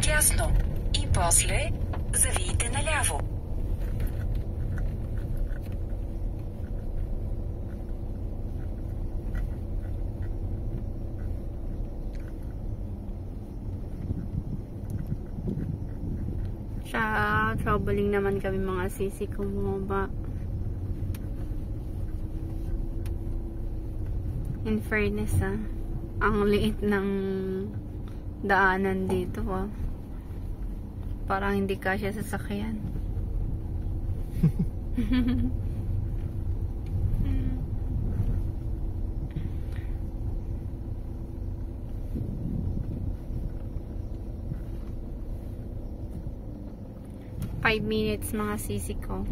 Дясно и после завийте наляво. Traveling naman kami mga sisi kung bumaba. In fairness ang liit ng daanan dito parang hindi kasya sasakyan. Five minutes mga sisi ko.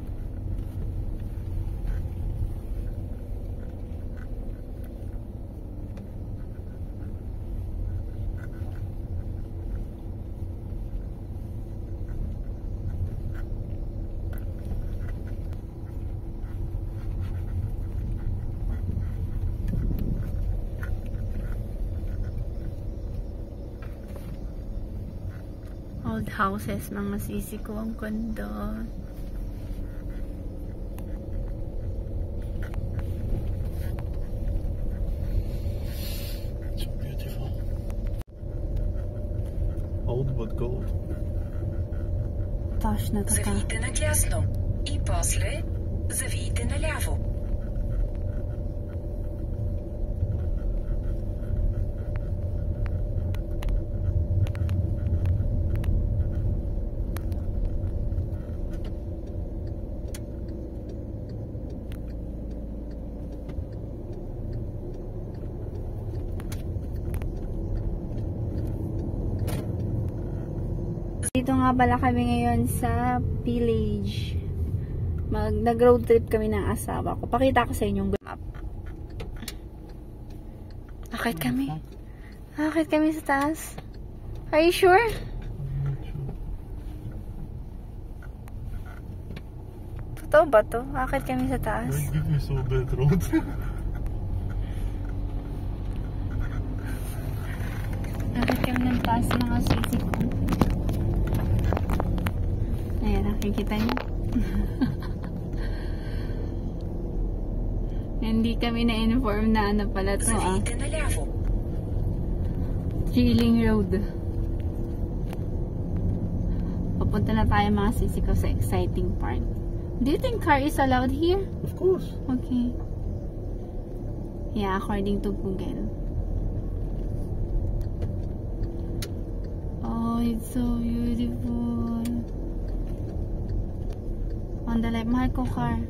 Old houses mga sisi ko, ang ganda. It's beautiful. Old but gold. Точно така. Завийте надясно и после завийте наляво. Dito nga pala kami ngayon sa village. Nag-road trip kami ng asawa ko. Pakita ko sa inyong map. Akit kami. Akit kami sa taas. Are you sure? Totoo ba to? Akit kami sa taas. Don't give me so bad road. Akit kami ng taas mga sisi ko. Ayan, nakikita niyo. Hindi kami na-inform na ano pala to Завийте наляво. Drilling road. Papunta na tayo mga sisi ko sa exciting part. Do you think car is allowed here? Of course. Okay. Yeah, according to Google. Oh, it's so beautiful. On the left, mahal ko car.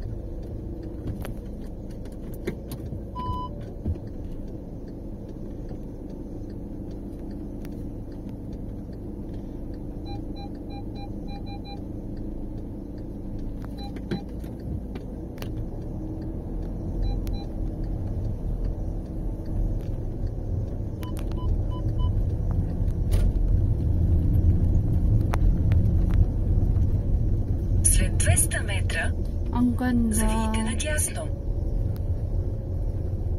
След 200 метра Ang ganda. завийте надясно.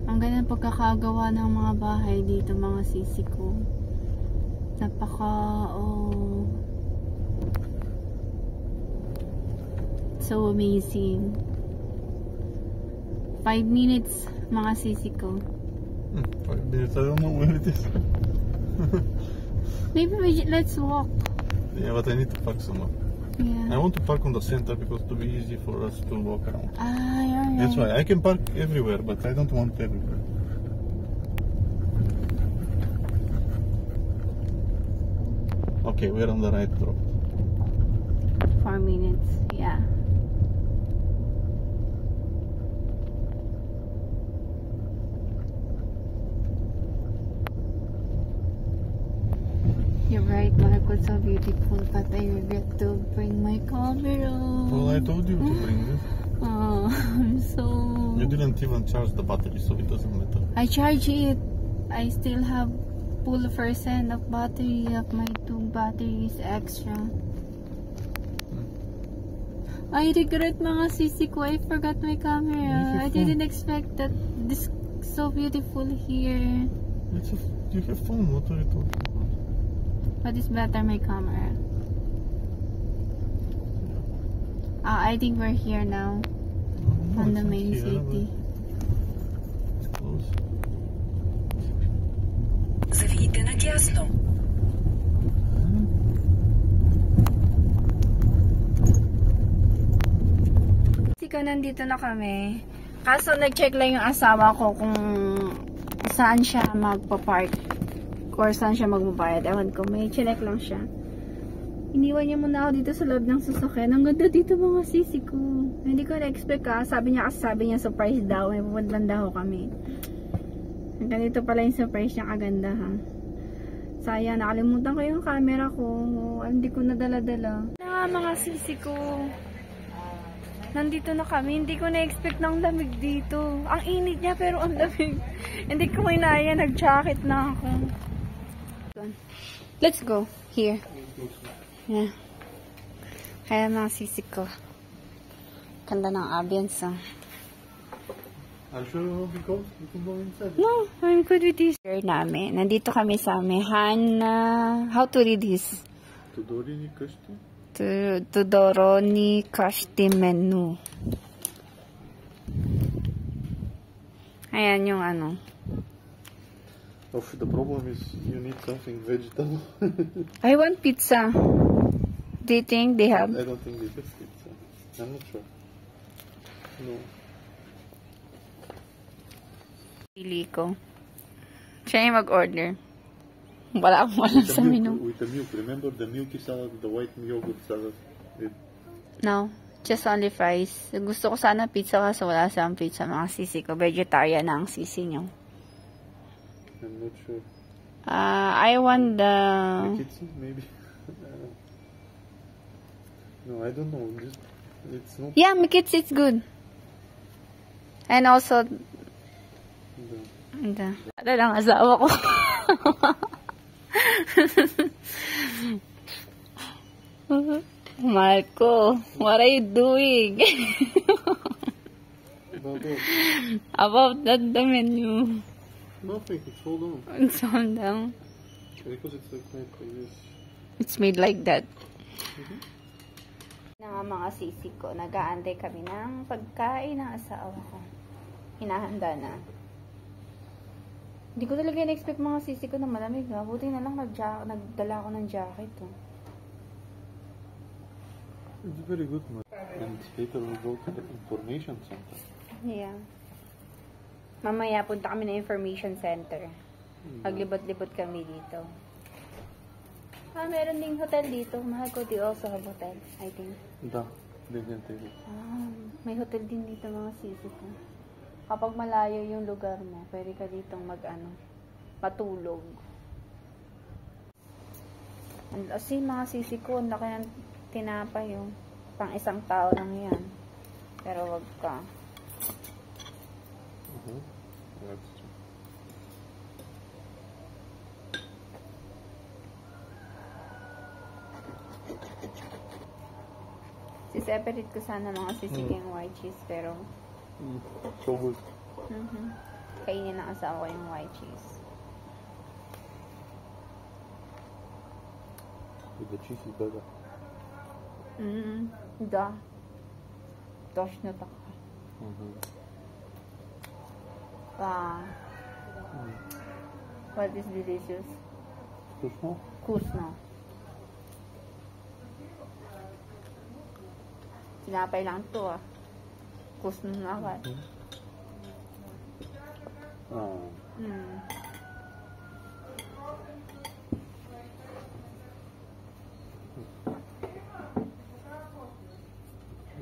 Ang ganda ng pagkakagawa ng mga bahay dito mga sisi ko. Napaka, so amazing. 5 minutes mga sisi ko. 5 minutes. I don't know where it is. Maybe let's walk. Yeah, but I need to park somewhere. I Yeah. want to park on the center because to be easy for us to walk around. Alright. That's why I can park everywhere, but I don't want everywhere. Okay, we're on the right road. 4 minutes. Yeah. You're right, Marco. It's so beautiful, but I regret to bring my camera. Well, I told you to bring this. Oh, I'm so... You didn't even charge the battery, so it doesn't matter. I charge it. I still have full % of battery of my 2 batteries extra. I regret mga sisi ko. I forgot my camera. I didn't expect that this so beautiful here. You have phone. What are you talking about? What is better, my camera? I think we're here now. No, On the it's not main here, city. but it's close. Завийте надясно. Siko, nandito na kami. Kaso nag-check lang yung asawa ko kung saan siya magpa-park or saan siya magbabayad. Ewan ko, may check lang siya. Iniwan niya muna ako dito sa loob ng sasakyan. Ang ganda dito mga sisi ko. Hindi ko na-expect ka. Sabi niya surprise daw. May pupuntan daw kami. Hanggang dito pala yung surprise niya, kaganda ha. Sayang, nakalimutan ko yung camera ko. Hindi ko nadala-dala. Mga sisi ko. Nandito na kami. Hindi ko na-expect ng lamig dito. Ang init niya pero ang lamig. Hindi ko inaya. Nag-jacket na ako. Let's go. Here. Yeah. Kaya mga sisi ko. Ganda ng ambience. I'll show you how it goes. You can go inside. No, I'm good with this. Namin. Nandito kami sa Mehana. How to read this? Tudori Kashti? Tudoroni Kashti menu. Ayan yung ano. Oh, the problem is you need something vegetable. I want pizza. Do you think they have? I don't think they have pizza. I'm not sure. No. Pili ko. Siya yung mag-order. Wala akong alam sa menu. With the milk. Remember the milky salad, the white yogurt salad? No. Just only fries. Gusto ko sana pizza kaso wala siyang pizza mga sisi ko. Vegetarian na ang sisi nyo. I'm not sure. I want the... Mikitsi, maybe? No, I don't know. It's not... Yeah, Mikits, it's good. And also... Ano lang asawa ko. Marco, what are you doing? About that the menu. Nothing, it's all down. It's all down. Because it's like made like this. It's made like that. Na mga sisi ko, nag-aantay kami ng pagkain ng asawa ko. Hinahanda na. Hindi ko talaga in-expect mga sisi ko na malamig. Buti na lang nagdala ko ng jacket. Oh. It's very good, man. And later we'll go to the information center. Yeah. Mamaya punta kami na information center. Maglibot-libot kami dito. Meron ding hotel dito. Mahal ko di also have hotel, I think. Da, ganyan tayo. May hotel din dito mga sisi ko. Kapag malayo yung lugar mo, pwede ka ditong matulog. Kasi mga sisi ko, ang laki ng tinapay yung pang isang tao lang yan. Pero wag ka. That's true. Si-separate ko sana mga sisi ko yung white cheese, pero So good. kainin ng asawa ko yung white cheese. With the cheese is better. Da. Tosh na taka. Wow. What is delicious? Вкусно? Kusno. Sinapay lang to ah. Kusno na agad.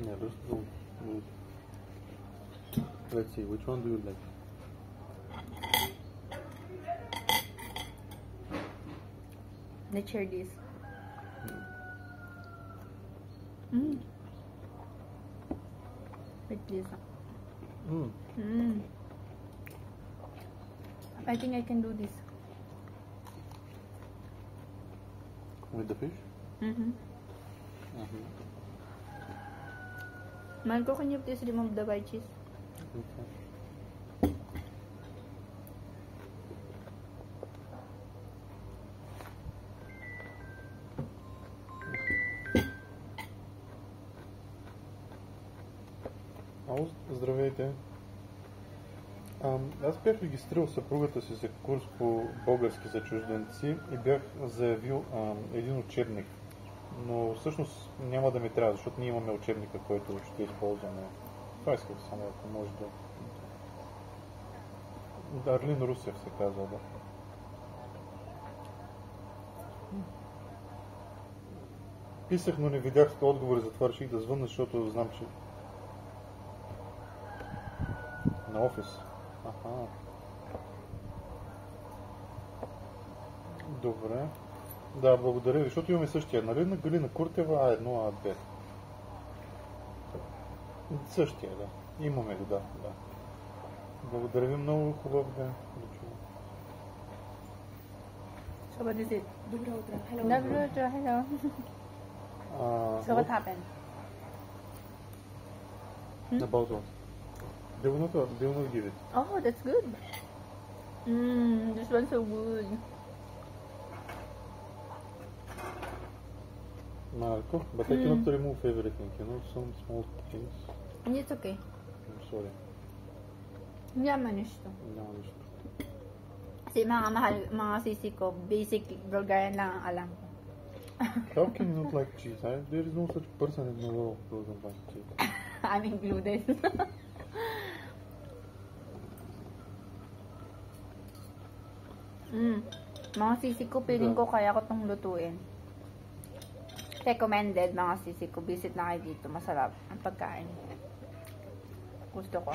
Yeah, those two. Let's see, which one do you like? Let's share this. With this. I think I can do this. With the fish? Marco, can you please remove the white cheese? Okay. Ало, здравейте. Аз бях регистрирал съпругата си за курс по български за чужденци и бях заявил един учебник. Но всъщност няма да ми трябва, защото ние имаме учебника, който ще използваме. Това исках само, ако може да... Арлин Русев се казва, да. Писах, но не видях отговори, затова реших да звънна, защото знам, че... На офис. Аха. Добре. Да, благодаря ви, защото имаме същия, нали, на Галина Куртева А1, А2. Същия, да. Имаме го, да. Благодаря ви много, хубав ден. So what is it? Добро утро. Hello. Добро утро, hello. So what happened? About what? They will not give it. Oh, that's good. This one's so good. Marco, but I cannot remove everything, some small things. And it's okay. I'm sorry. Няма нищо. Няма нищо. Kasi mga sisi ko, basic Bulgarian lang ang alam ko. How can you not like cheese? There is no such person in the world who doesn't like cheese. I'm included. Mga sisi ko, feeling ko kaya ko itong lutuin. Recommended, mga sisi ko. Visit na kayo dito. Masarap ang pagkain. Gusto ko.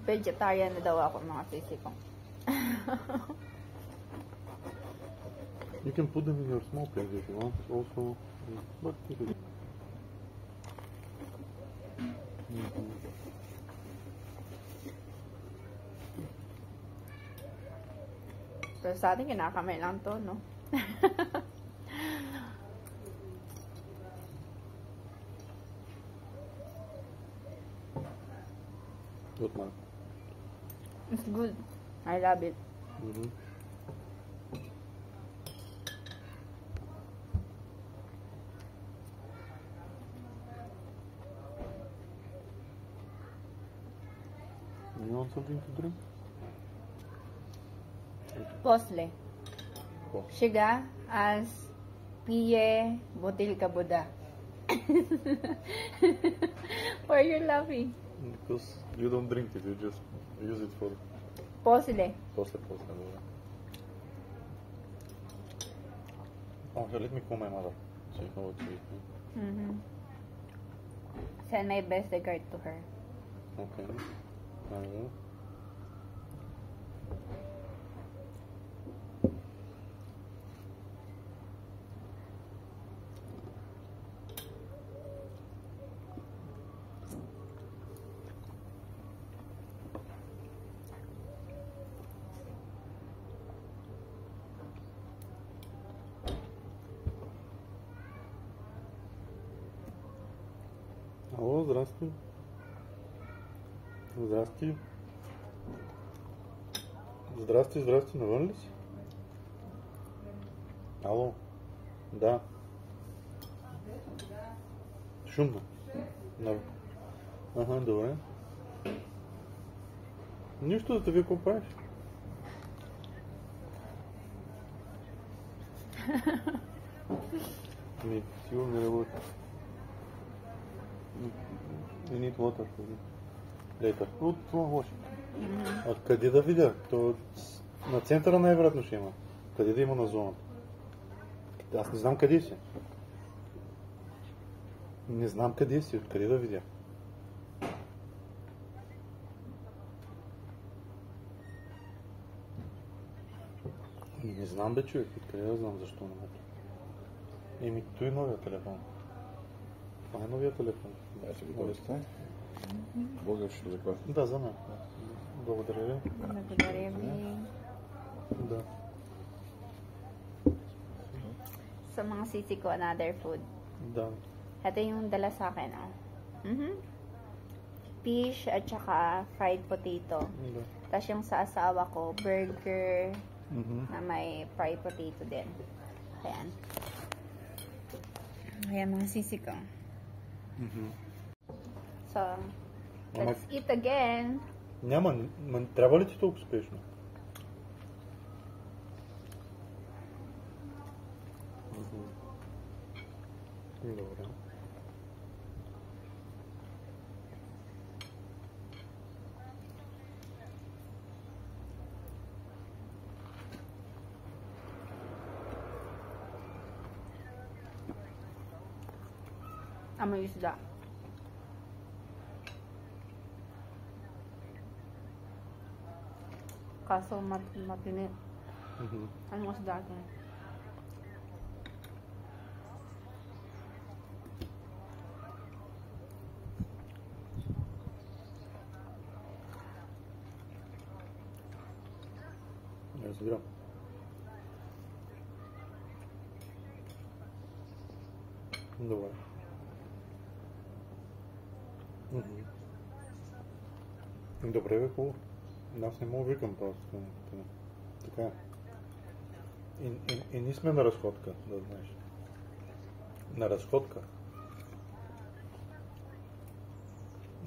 Vegetarian na daw ako, mga sisi ko. You can put them in your small plate if you want. Also, but you can... Pero sa atin, kinakamay lang to, no? Good man. It's good. I love it. You want something to drink? Posle. Oh. Shiga as piye botil ka buda. Why are you laughing? Because you don't drink it, you just use it for... Posle. После, добре. Okay, let me call my mother. So you know what to eat. Send my best regard to her. Okay. I will. Алло, здрасти. Здрасти. Здрасти, навън ли си? Ало. Да. Шумно. Ага, добре. Нищо да те ви купаеш. Сигурно не работи. You need water for me. Later. От това лошо. Откъде да видя? То на центъра най-вероятно ще има. Къде да има на зоната? Аз не знам къде си. Не знам къде си. Откъде да видя? Не знам бе, човек. Откъде да знам защо не мога. Еми, той е новия телефон. Това е новия телефон. Да, ще ви дойдете. Български за какво? Да, за мен. Благодаря ви. Благодаря ви. Да. Sa mga sisi ko, another food. Да. Ito yung dala sa akin, ah. Fish at saka fried potato. Да. Tapos yung sa asawa ko, burger, na may fried potato din. Ayan. Ayan mga sisi ko. So, let's eat again. Няма, трябва ли ти толкова спешно? Добре. Amoy isda. Kaso matinit. Anong isda ito? Не разбирам. Добре. Добре, бе, хубаво. Аз не мога викам просто. Така. И ние сме на разходка, да знаеш. На разходка.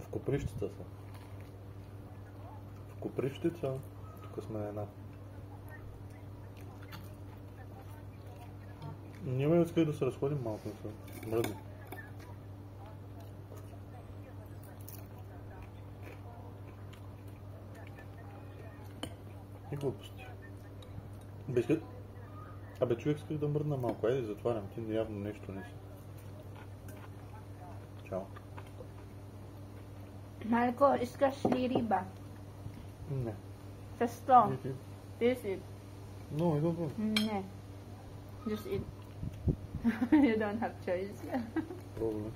В Копривщица са. В Копривщица. Тук сме на една. Ние ме искали да се разходим малко, не са мръдни. И глупости. Абе, човек исках да мръдна малко. Айде, затварям. Ти явно нещо не си. Чао. Marco, искаш ли риба? Не. Теsto. This it. No, I don't want. Не. Just eat. You don't have choice. Probably.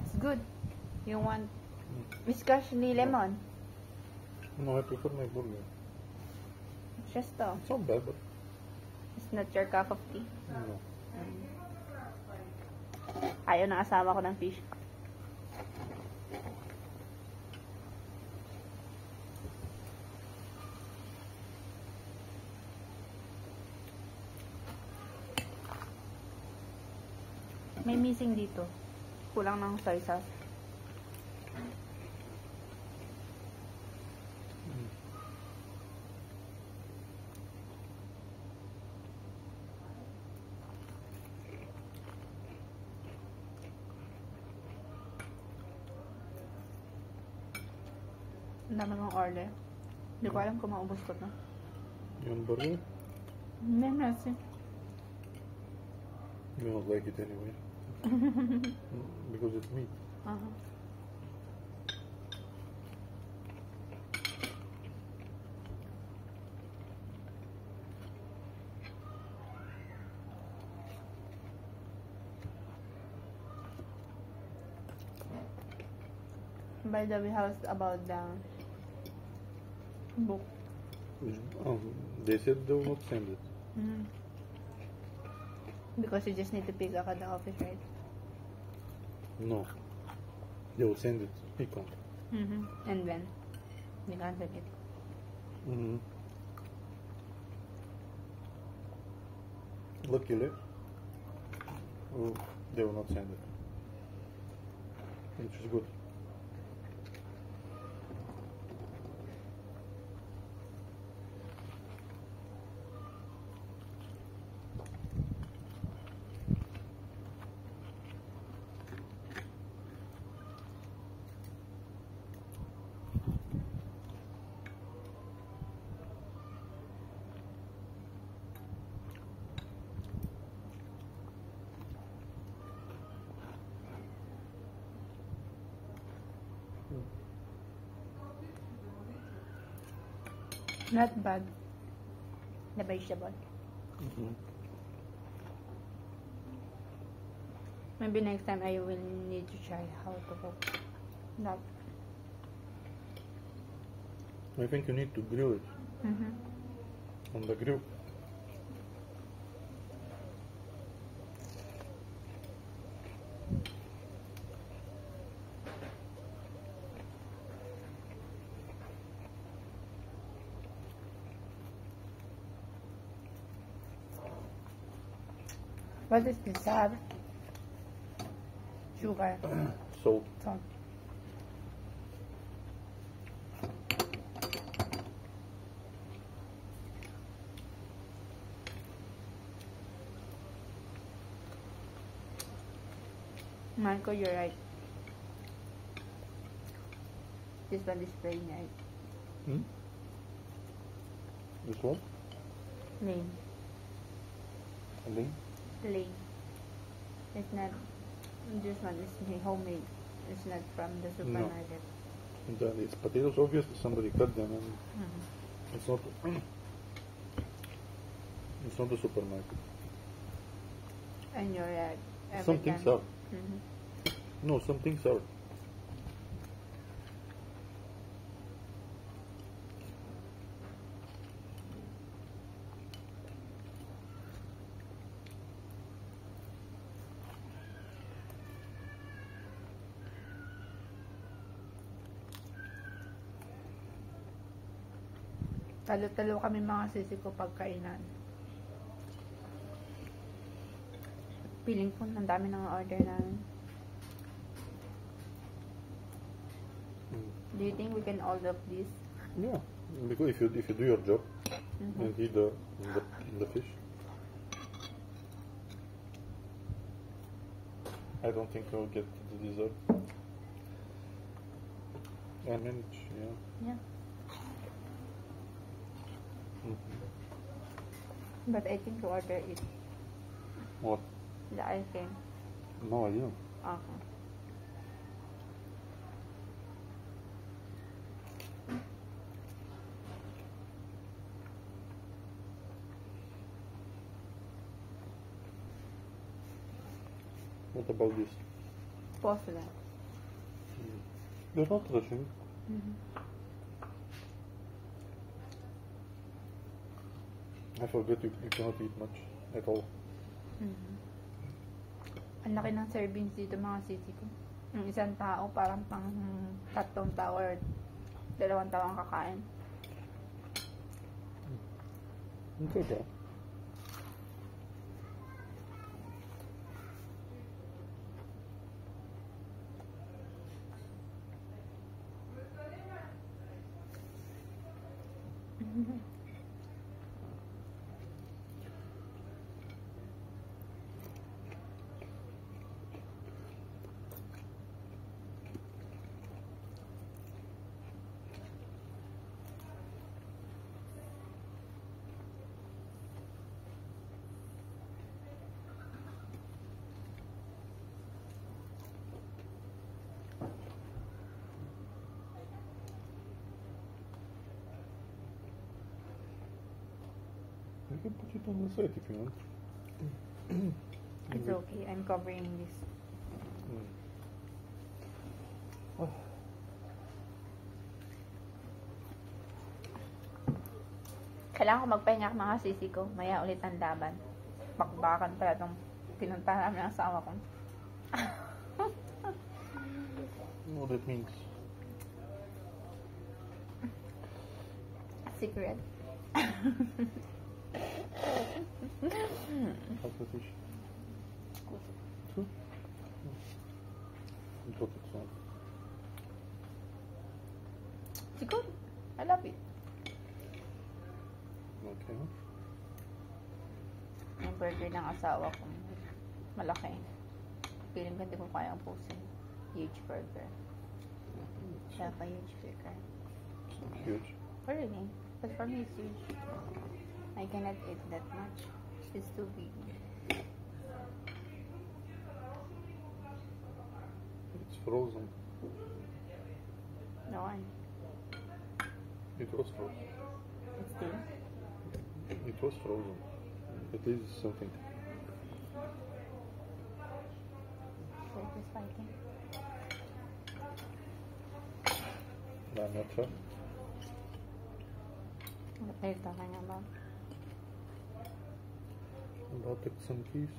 It's good. You want искаш ли lemon? No, I prefer my burger. Just to. It's not bad, but It's not your cup of tea. no. Ayaw ng asawa ko ng fish. May missing dito. Kulang ng soy sauce. Ang dami kong order. Hindi ko alam kung maubos ko to. You want burger? Hindi, merci. You don't like it anyway. Because it's meat. By the way, how's about the book? They said they will not send it. Because you just need to pick up at the office, right? No. They will send it. Econ. And then, you cancel it. Luckily, they will not send it. Which is good. Not bad. The vegetable. Maybe next time I will need to try how to cook that. I think you need to grill it on the grill. What is this? Salt? Sugar? Salt. Salt. Marco, you're right. This one is plain, right? Hmm? This one? Plain. Plain? Plain. It's not. This one is homemade. It's not from the supermarket. Then it's potatoes. Obviously, somebody cut them, and Mhm. it's not. It's not the supermarket. And you're right. Some things are. Mhm. No, some things are. Talo-talo kami mga sisi ko pagkainan. Feeling ko ang dami ng order namin. Do you think we can order this? Yeah, because if you do your job and eat the fish, I don't think you'll get the dessert. I manage, yeah. Yeah. But I think to order it. What? The ice cream. No idea. Okay. What about this? Porcelain. They're not rushing. I forget you cannot eat much at all. Ang laki ng servings dito mga sisi ko. Yung isang tao parang pang 3 tao or 2 tao ang kakain. Okay, bro. You can put it on the side if you want. It's okay. I'm covering this. Kailangan ko magpahinga mga sisi ko. Maya ulit ang laban. Bakbakan pala itong pinuntahan namin ng asawa ko. What that means? Secret. How's the fish? Good. I thought it's not. Siguro. I love it. Okay. Yung burger ng asawa ko. Malaki. Feeling ko hindi ko kaya ang pusin. Huge burger. Siya pa huge burger. It's not huge. Oh, really? But for me, it's huge. I cannot eat that much. It's too big. It's frozen. No one. It was frozen. It's still. It was frozen. It is something. So it's fighting. I'm not sure. Ito ka nga ba? About some keys.